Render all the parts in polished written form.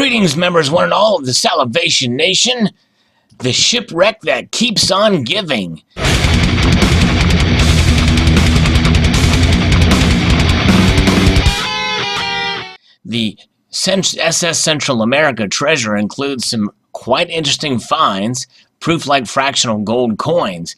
Greetings, members, one and all of the Salivation Nation, the shipwreck that keeps on giving. The SS Central America treasure includes some quite interesting finds, proof-like fractional gold coins.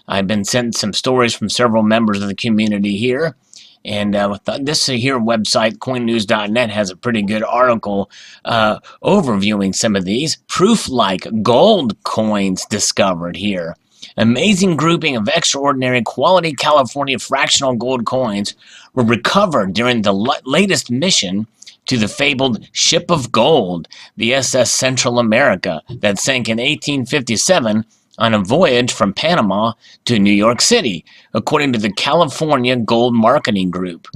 I've been sent some stories from several members of the community here. And this here website, coinnews.net, has a pretty good article overviewing some of these. Proof-like gold coins discovered here. Amazing grouping of extraordinary quality California fractional gold coins were recovered during the latest mission to the fabled Ship of Gold, the SS Central America, that sank in 1857 on a voyage from Panama to New York City, according to the California Gold Marketing Group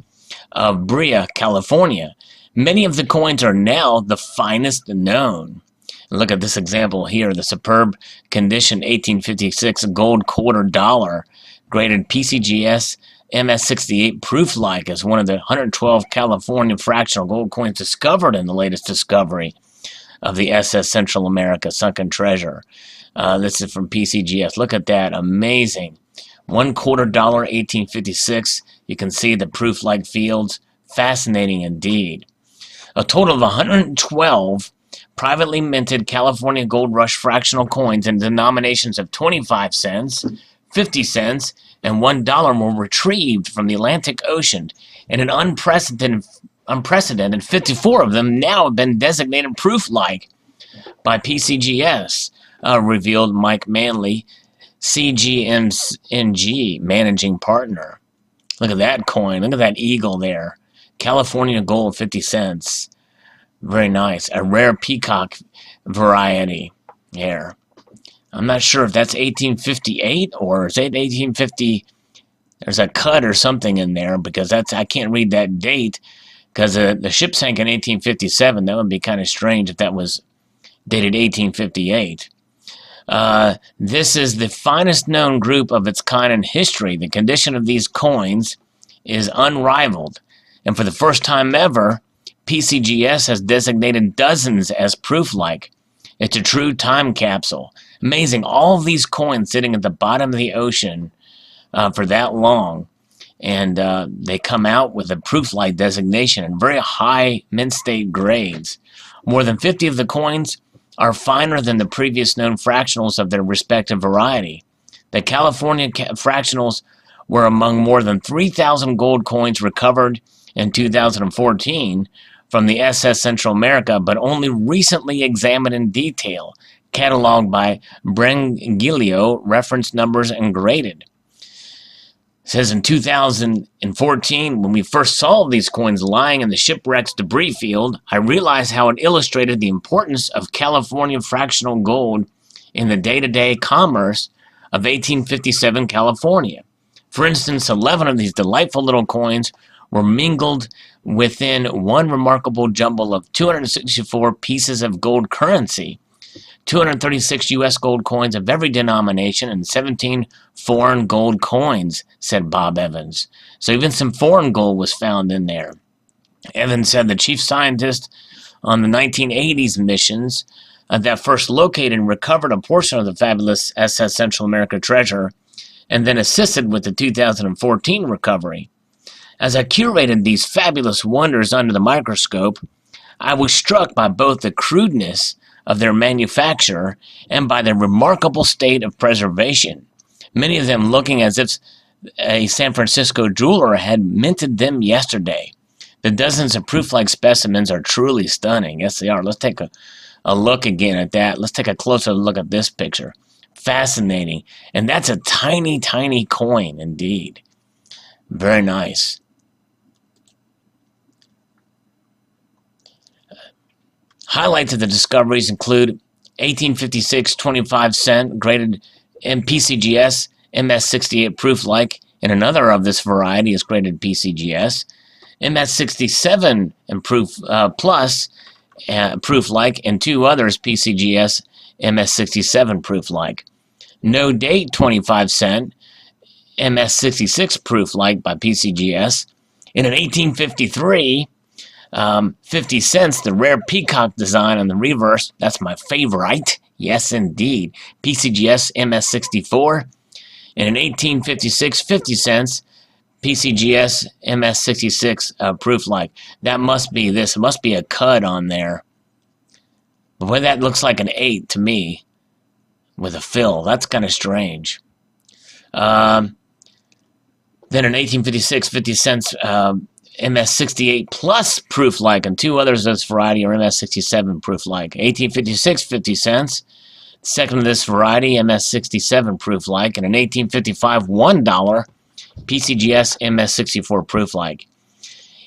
of Brea, California. Many of the coins are now the finest known. Look at this example here, the superb condition 1856 gold quarter dollar, graded PCGS MS68 proof-like, as one of the 112 California fractional gold coins discovered in the latest discovery of the SS Central America sunken treasure. This is from PCGS. Look at that. Amazing. $1 quarter dollar, 1856. You can see the proof-like fields. Fascinating indeed. A total of 112 privately minted California Gold Rush fractional coins in denominations of 25 cents, 50 cents, and $1 were retrieved from the Atlantic Ocean, and an unprecedented 54 of them now have been designated proof-like by PCGS. Revealed Mike Manley, CGMNG managing partner. Look at that coin. Look at that eagle there. California gold, 50 cents. Very nice. A rare peacock variety here. I'm not sure if that's 1858 or is it 1850. There's a cut or something in there because I can't read that date because the ship sank in 1857. That would be kind of strange if that was dated 1858. This is the finest known group of its kind in history. The condition of these coins is unrivaled, and for the first time ever, PCGS has designated dozens as proof-like. It's a true time capsule. Amazing, all of these coins sitting at the bottom of the ocean for that long, and they come out with a proof-like designation in very high mint state grades. More than 50 of the coins are finer than the previous known fractionals of their respective variety. The California fractionals were among more than 3,000 gold coins recovered in 2014 from the SS Central America, but only recently examined in detail, cataloged by Brengilio, reference numbers, and graded. It says in 2014, when we first saw these coins lying in the shipwreck's debris field, I realized how it illustrated the importance of California fractional gold in the day-to-day commerce of 1857 California. For instance, 11 of these delightful little coins were mingled within one remarkable jumble of 264 pieces of gold currency, 236 U.S. gold coins of every denomination, and 17 foreign gold coins, said Bob Evans. So even some foreign gold was found in there. Evans said the chief scientist on the 1980s missions that first located and recovered a portion of the fabulous SS Central America treasure and then assisted with the 2014 recovery. As I curated these fabulous wonders under the microscope, I was struck by both the crudeness of their manufacture and by their remarkable state of preservation, many of them looking as if a San Francisco jeweler had minted them yesterday. The dozens of proof-like specimens are truly stunning. Yes, they are. Let's take a look again at that. Let's take a closer look at this picture. Fascinating. And that's a tiny, tiny coin indeed. Very nice. Highlights of the discoveries include 1856 25-cent graded PCGS MS68 proof-like, and another of this variety is graded PCGS. MS67 and plus proof-like, and two others PCGS MS67 proof-like. No date 25-cent MS66 proof-like by PCGS. In an 1853 50 cents, the rare peacock design on the reverse. That's my favorite. Yes, indeed. PCGS MS64. And in 1856, 50 cents, PCGS MS66 proof-like. That must be this. It must be a cud on there. But boy, that looks like an 8 to me with a fill. That's kind of strange. Then in 1856, 50 cents, MS68 plus proof-like, and two others of this variety are MS67 proof-like. 1856, 50 cents. Second of this variety, MS67 proof-like, and in 1855, $1 PCGS MS64 proof-like.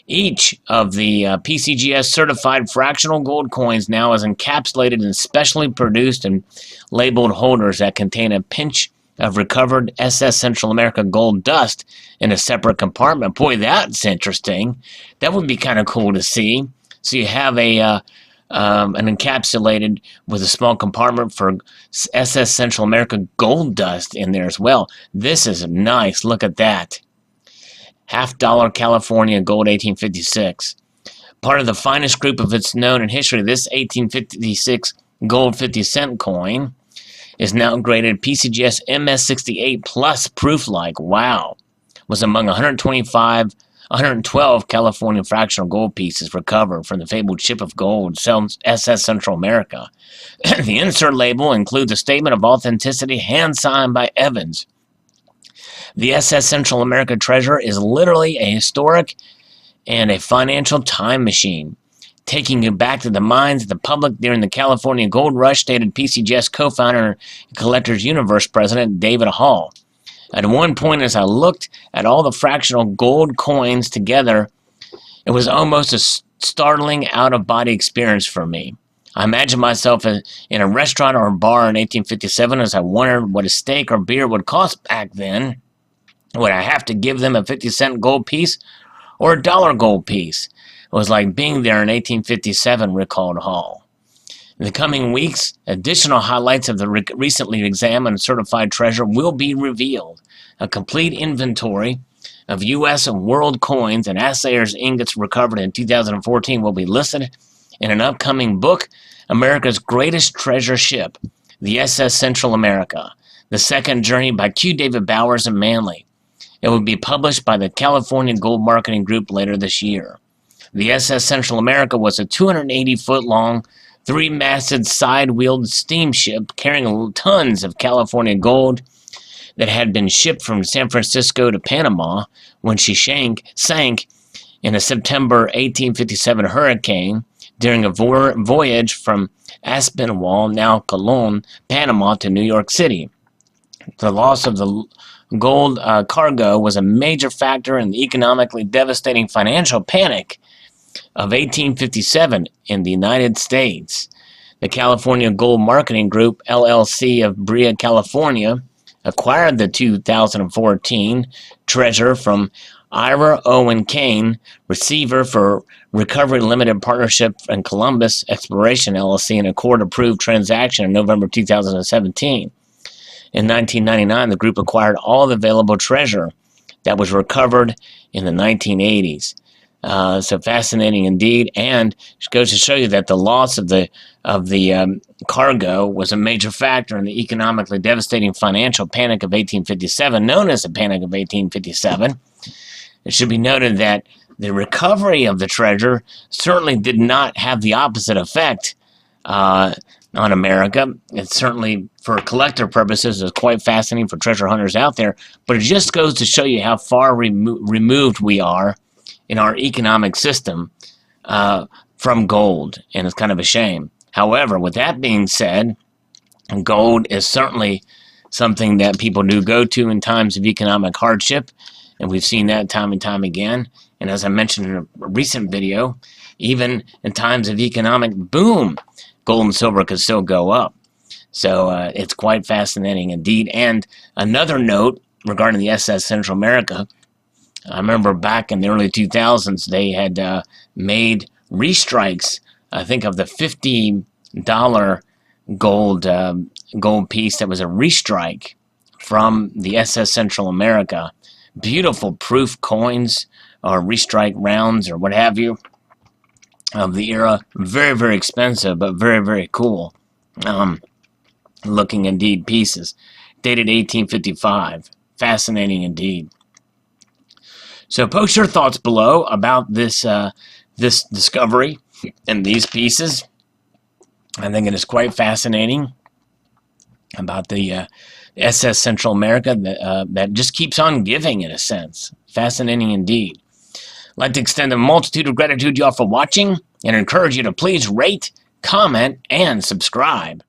Each of the PCGS certified fractional gold coins now is encapsulated in specially produced and labeled holders that contain a pinch of recovered SS Central America gold dust in a separate compartment. Boy, that's interesting. That would be kind of cool to see. So you have an encapsulated with a small compartment for SS Central America gold dust in there as well. This is nice. Look at that. $50 California gold 1856. Part of the finest group of its known in history, this 1856 gold 50-cent coin is now graded PCGS MS68 plus proof-like. Wow. Was among 112 California fractional gold pieces recovered from the fabled ship of gold, SS Central America. The insert label includes a statement of authenticity hand-signed by Evans. The SS Central America treasure is literally a historic and a financial time machine, taking you back to the minds of the public during the California Gold Rush, stated PCGS co-founder and Collectors Universe president David Hall. At one point, as I looked at all the fractional gold coins together, it was almost a startling out-of-body experience for me. I imagined myself in a restaurant or a bar in 1857 as I wondered what a steak or beer would cost back then. Would I have to give them a 50-cent gold piece or a dollar gold piece? It was like being there in 1857, recalled Hall. In the coming weeks, additional highlights of the recently examined certified treasure will be revealed. A complete inventory of U.S. and world coins and assayers' ingots recovered in 2014 will be listed in an upcoming book, America's Greatest Treasure Ship, the SS Central America, The Second Journey by Q. David Bowers and Manley. It will be published by the California Gold Marketing Group later this year. The SS Central America was a 280-foot-long, three-masted, side-wheeled steamship carrying tons of California gold that had been shipped from San Francisco to Panama when she sank in a September 1857 hurricane during a voyage from Aspinwall, now Colon, Panama, to New York City. The loss of the gold cargo was a major factor in the economically devastating financial panic of 1857 in the United States. The California Gold Marketing Group, LLC of Brea, California, acquired the 2014 treasure from Ira Owen Kane, receiver for Recovery Limited Partnership and Columbus Exploration, LLC, in a court-approved transaction in November 2017. In 1999, the group acquired all the available treasure that was recovered in the 1980s. So fascinating indeed, and it goes to show you that the loss of the cargo was a major factor in the economically devastating financial panic of 1857, known as the Panic of 1857. It should be noted that the recovery of the treasure certainly did not have the opposite effect on America. It's certainly, for collector purposes, is quite fascinating for treasure hunters out there, but it just goes to show you how far removed we are in our economic system from gold, and it's kind of a shame. However, with that being said, gold is certainly something that people do go to in times of economic hardship, and we've seen that time and time again. And as I mentioned in a recent video, even in times of economic boom, gold and silver could still go up. So it's quite fascinating indeed. And another note regarding the SS Central America, I remember back in the early 2000s, they had made restrikes, I think, of the $50 gold piece that was a restrike from the SS Central America. Beautiful proof coins or restrike rounds or what have you. of the era. Very, very expensive, but very, very cool. Looking indeed pieces. Dated 1855. Fascinating indeed. So post your thoughts below about this this discovery and these pieces. I think it is quite fascinating about the SS Central America that just keeps on giving in a sense. Fascinating indeed. I'd like to extend a multitude of gratitude to y'all for watching and encourage you to please rate, comment, and subscribe.